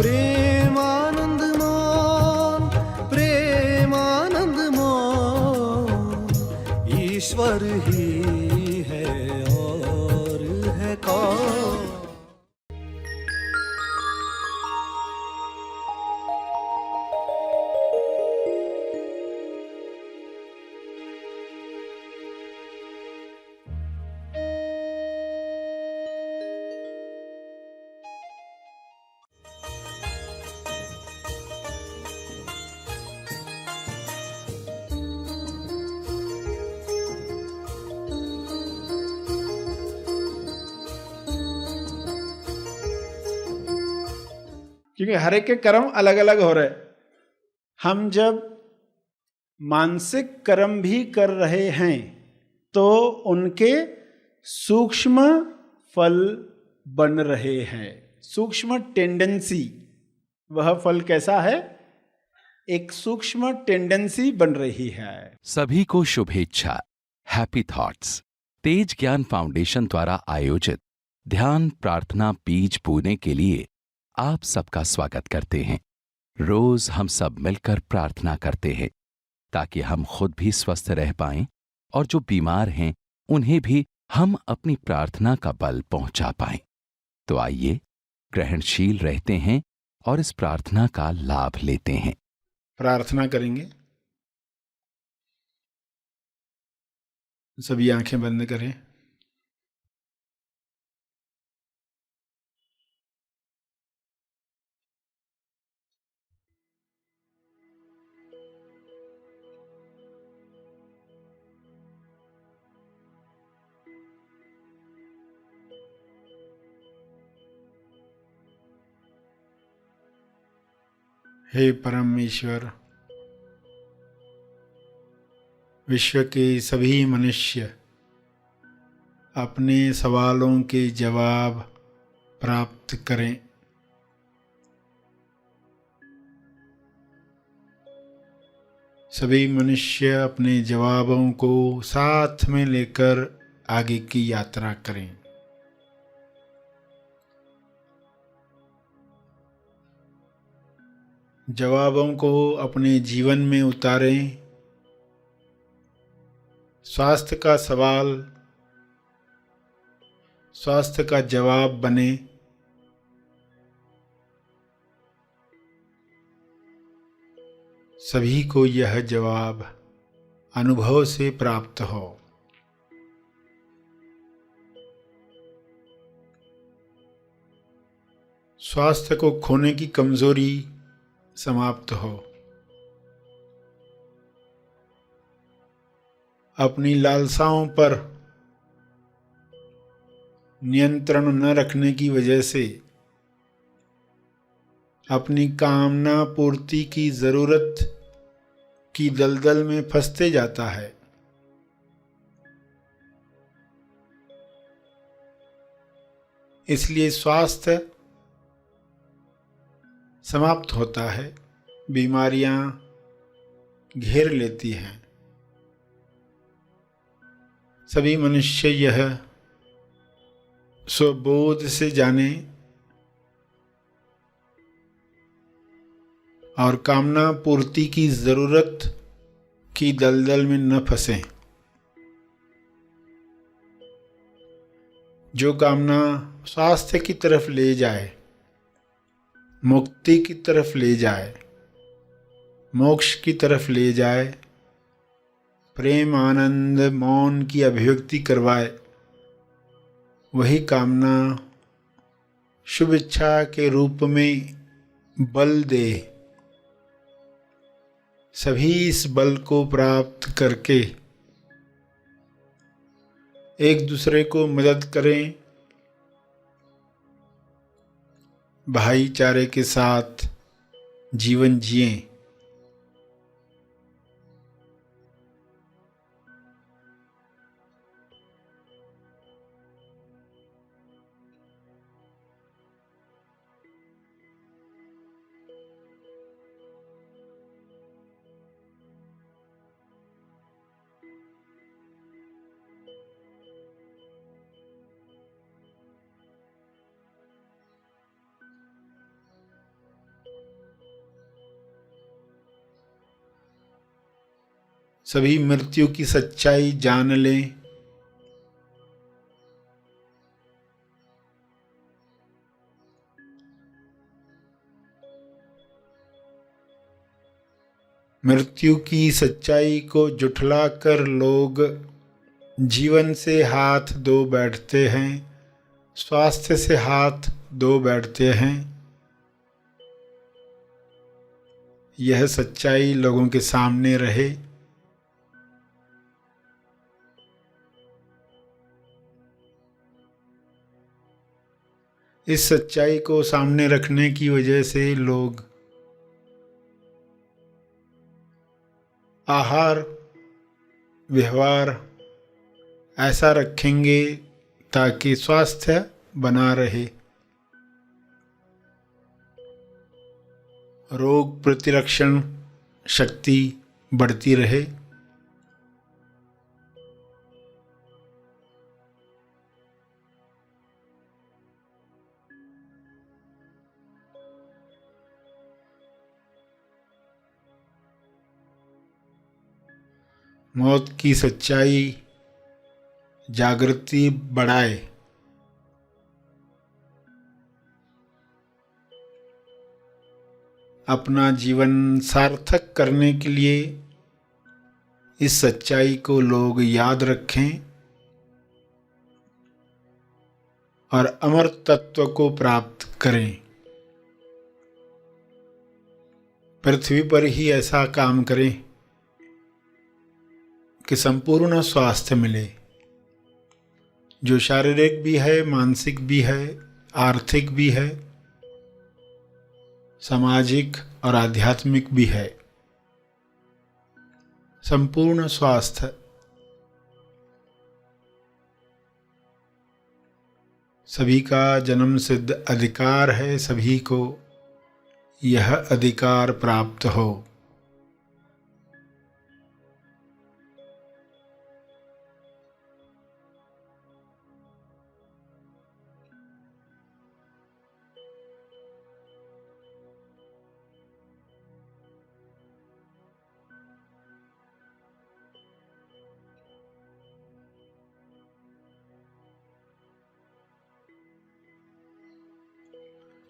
प्रेमानंद मौन, प्रेमानंद मौन, ईश्वर ही है और है कौन। क्योंकि हर एक के कर्म अलग अलग हो रहे। हम जब मानसिक कर्म भी कर रहे हैं तो उनके सूक्ष्म फल बन रहे हैं। सूक्ष्म टेंडेंसी, वह फल कैसा है? एक सूक्ष्म टेंडेंसी बन रही है। सभी को शुभेच्छा। हैप्पी थॉट्स तेज ज्ञान फाउंडेशन द्वारा आयोजित ध्यान प्रार्थना बीज बोने के लिए आप सबका स्वागत करते हैं। रोज हम सब मिलकर प्रार्थना करते हैं ताकि हम खुद भी स्वस्थ रह पाएं और जो बीमार हैं उन्हें भी हम अपनी प्रार्थना का बल पहुंचा पाएं। तो आइए ग्रहणशील रहते हैं और इस प्रार्थना का लाभ लेते हैं। प्रार्थना करेंगे। सभी आंखें बंद करें। हे परमेश्वर, विश्व के सभी मनुष्य अपने सवालों के जवाब प्राप्त करें। सभी मनुष्य अपने जवाबों को साथ में लेकर आगे की यात्रा करें। जवाबों को अपने जीवन में उतारें। स्वास्थ्य का सवाल स्वास्थ्य का जवाब बने। सभी को यह जवाब अनुभव से प्राप्त हो। स्वास्थ्य को खोने की कमजोरी समाप्त हो। अपनी लालसाओं पर नियंत्रण न रखने की वजह से अपनी कामना पूर्ति की जरूरत की दलदल में फंसते जाता है। इसलिए स्वास्थ्य समाप्त होता है, बीमारियां घेर लेती हैं। सभी मनुष्य यह स्वबोध से जाने और कामना पूर्ति की जरूरत की दलदल में न फंसें। जो कामना स्वास्थ्य की तरफ ले जाए, मुक्ति की तरफ ले जाए, मोक्ष की तरफ ले जाए, प्रेम आनंद मौन की अभिव्यक्ति करवाए, वही कामना शुभ इच्छा के रूप में बल दे। सभी इस बल को प्राप्त करके एक दूसरे को मदद करें, भाईचारे के साथ जीवन जिएं। सभी मृत्यु की सच्चाई जान लें। मृत्यु की सच्चाई को जुठलाकर लोग जीवन से हाथ धो बैठते हैं, स्वास्थ्य से हाथ धो बैठते हैं। यह सच्चाई लोगों के सामने रहे। इस सच्चाई को सामने रखने की वजह से लोग आहार व्यवहार ऐसा रखेंगे ताकि स्वास्थ्य बना रहे, रोग प्रतिरक्षण शक्ति बढ़ती रहे। मौत की सच्चाई जागृति बढ़ाए। अपना जीवन सार्थक करने के लिए इस सच्चाई को लोग याद रखें और अमर तत्व को प्राप्त करें। पृथ्वी पर ही ऐसा काम करें कि संपूर्ण स्वास्थ्य मिले, जो शारीरिक भी है, मानसिक भी है, आर्थिक भी है, सामाजिक और आध्यात्मिक भी है। संपूर्ण स्वास्थ्य। सभी का जन्म सिद्ध अधिकार है, सभी को यह अधिकार प्राप्त हो।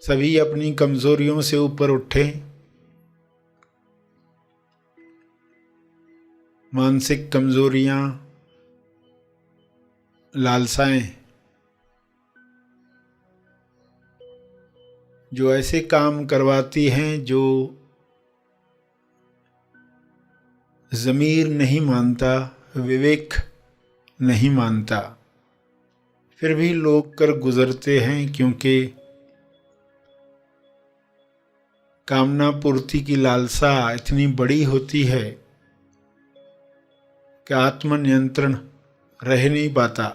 सभी अपनी कमजोरियों से ऊपर उठें। मानसिक कमजोरियां, लालसाएं, जो ऐसे काम करवाती हैं जो ज़मीर नहीं मानता, विवेक नहीं मानता, फिर भी लोग कर गुजरते हैं, क्योंकि कामना पूर्ति की लालसा इतनी बड़ी होती है कि आत्मनियंत्रण रह नहीं पाता।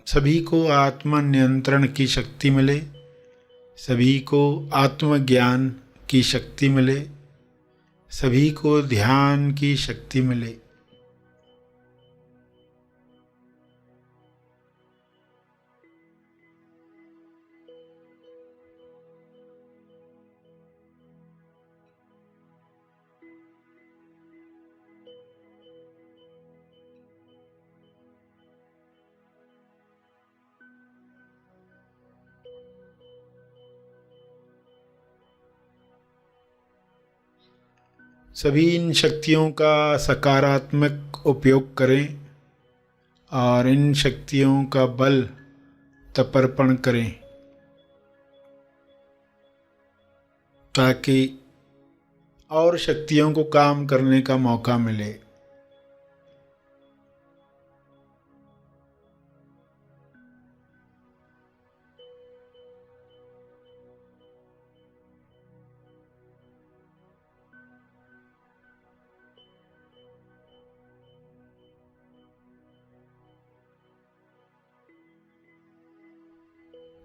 सभी को आत्मनियंत्रण की शक्ति मिले, सभी को आत्मज्ञान की शक्ति मिले, सभी को ध्यान की शक्ति मिले। सभी इन शक्तियों का सकारात्मक उपयोग करें और इन शक्तियों का बल तपर्पण करें, ताकि और शक्तियों को काम करने का मौका मिले।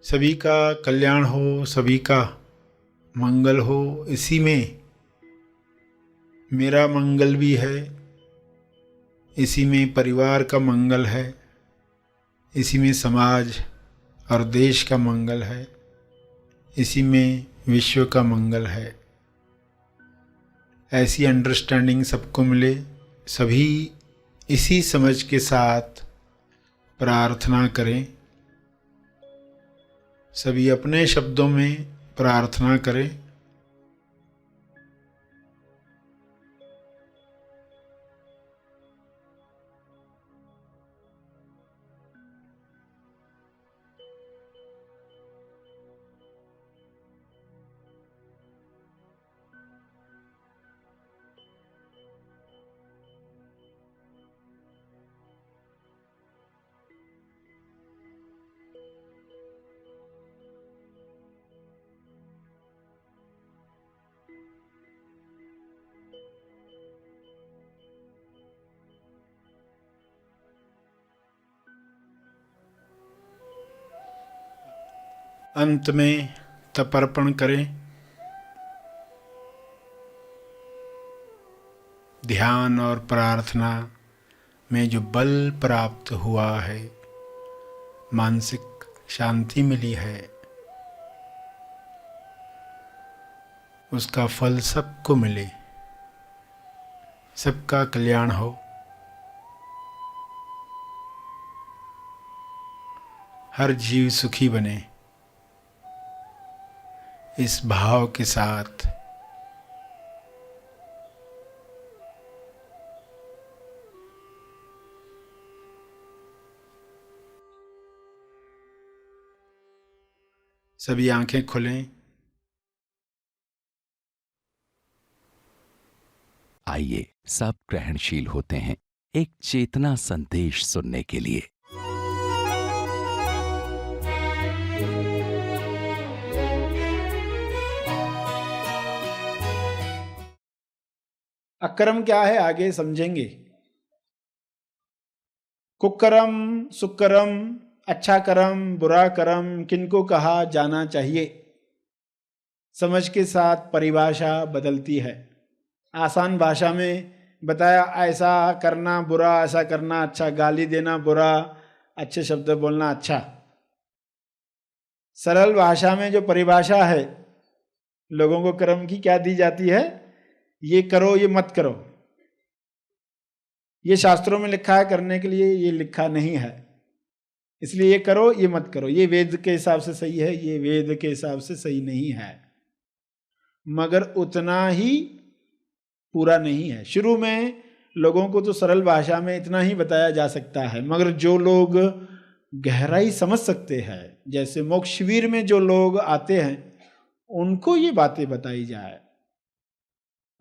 सभी का कल्याण हो, सभी का मंगल हो। इसी में मेरा मंगल भी है, इसी में परिवार का मंगल है, इसी में समाज और देश का मंगल है, इसी में विश्व का मंगल है। ऐसी अंडरस्टैंडिंग सबको मिले, सभी इसी समझ के साथ प्रार्थना करें, सभी अपने शब्दों में प्रार्थना करें। अंत में तर्पण करें। ध्यान और प्रार्थना में जो बल प्राप्त हुआ है, मानसिक शांति मिली है, उसका फल सबको मिले, सबका कल्याण हो। हर जीव सुखी बने, इस भाव के साथ सभी आंखें खुलें। आइए सब ग्रहणशील होते हैं एक चेतना संदेश सुनने के लिए। अकर्म क्या है आगे समझेंगे। कुकर्म, सुकर्म, अच्छा कर्म, बुरा कर्म किनको कहा जाना चाहिए, समझ के साथ परिभाषा बदलती है। आसान भाषा में बताया ऐसा करना बुरा, ऐसा करना अच्छा, गाली देना बुरा, अच्छे शब्द बोलना अच्छा। सरल भाषा में जो परिभाषा है लोगों को कर्म की क्या दी जाती है, ये करो ये मत करो। ये शास्त्रों में लिखा है करने के लिए, ये लिखा नहीं है, इसलिए ये करो ये मत करो। ये वेद के हिसाब से सही है, ये वेद के हिसाब से सही नहीं है, मगर उतना ही पूरा नहीं है। शुरू में लोगों को तो सरल भाषा में इतना ही बताया जा सकता है, मगर जो लोग गहराई समझ सकते हैं, जैसे मोक्ष शिविर में जो लोग आते हैं उनको ये बातें बताई जाए,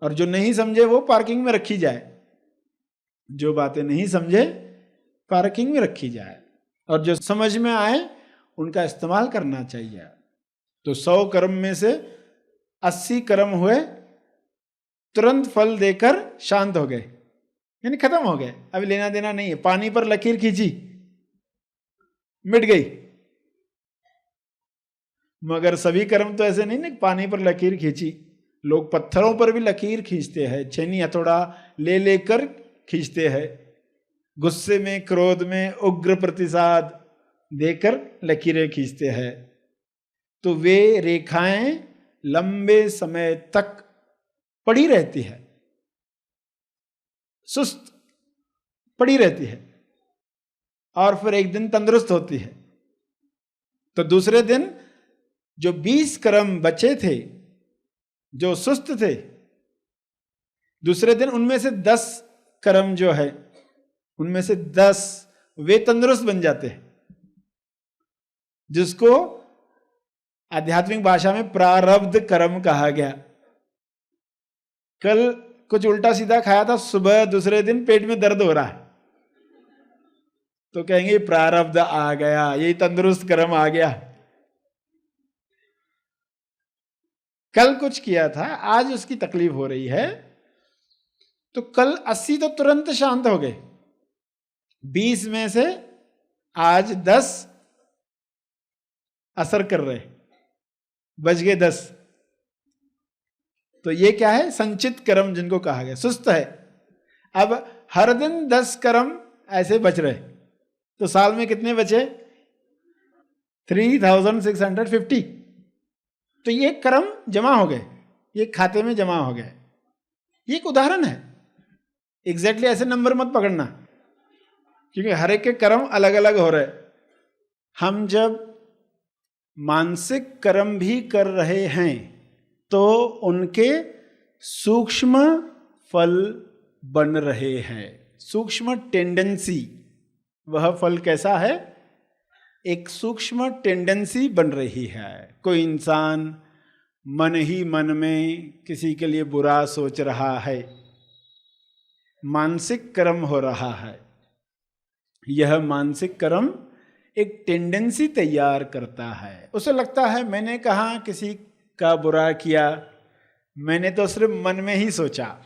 और जो नहीं समझे वो पार्किंग में रखी जाए। जो बातें नहीं समझे पार्किंग में रखी जाए, और जो समझ में आए उनका इस्तेमाल करना चाहिए। तो 100 कर्म में से 80 कर्म हुए तुरंत फल देकर शांत हो गए, यानी खत्म हो गए, अभी लेना देना नहीं है। पानी पर लकीर खींची, मिट गई। मगर सभी कर्म तो ऐसे नहीं ना, पानी पर लकीर खींची। लोग पत्थरों पर भी लकीर खींचते हैं, छेनी हथौड़ा ले लेकर खींचते हैं, गुस्से में, क्रोध में उग्र प्रतिसाद देकर लकीरें खींचते हैं। तो वे रेखाएं लंबे समय तक पड़ी रहती है, सुस्त पड़ी रहती है, और फिर एक दिन तंदुरुस्त होती है। तो दूसरे दिन जो 20 कर्म बचे थे, जो सुस्त थे, दूसरे दिन उनमें से 10 कर्म जो है, उनमें से 10 वे तंदुरुस्त बन जाते हैं, जिसको आध्यात्मिक भाषा में प्रारब्ध कर्म कहा गया। कल कुछ उल्टा सीधा खाया था, सुबह दूसरे दिन पेट में दर्द हो रहा है, तो कहेंगे प्रारब्ध आ गया, यही तंदुरुस्त कर्म आ गया। कल कुछ किया था, आज उसकी तकलीफ हो रही है, तो कल 80 तो तुरंत शांत हो गए, 20 में से आज 10 असर कर रहे, बच गए 10। तो ये क्या है, संचित कर्म जिनको कहा गया, सुस्त है। अब हर दिन 10 कर्म ऐसे बच रहे, तो साल में कितने बचे, 3650। तो ये कर्म जमा हो गए, ये खाते में जमा हो गए। ये एक उदाहरण है, एग्जैक्टली ऐसे नंबर मत पकड़ना, क्योंकि हर एक के कर्म अलग अलग हो रहे। हम जब मानसिक कर्म भी कर रहे हैं तो उनके सूक्ष्म फल बन रहे हैं। सूक्ष्म टेंडेंसी, वह फल कैसा है? एक सूक्ष्म टेंडेंसी बन रही है। कोई इंसान मन ही मन में किसी के लिए बुरा सोच रहा है, मानसिक कर्म हो रहा है। यह मानसिक कर्म एक टेंडेंसी तैयार करता है। उसे लगता है मैंने कहाँ किसी का बुरा किया, मैंने तो सिर्फ मन में ही सोचा।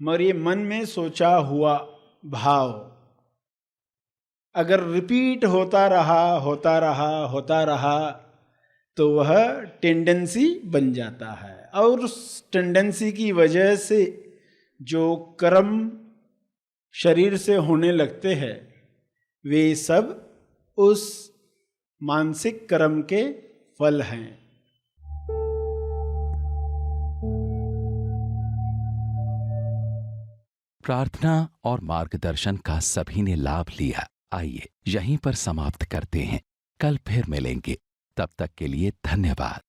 मगर ये मन में सोचा हुआ भाव अगर रिपीट होता रहा तो वह टेंडेंसी बन जाता है, और उस टेंडेंसी की वजह से जो कर्म शरीर से होने लगते हैं वे सब उस मानसिक कर्म के फल हैं। प्रार्थना और मार्गदर्शन का सभी ने लाभ लिया। आइए यहीं पर समाप्त करते हैं, कल फिर मिलेंगे। तब तक के लिए धन्यवाद।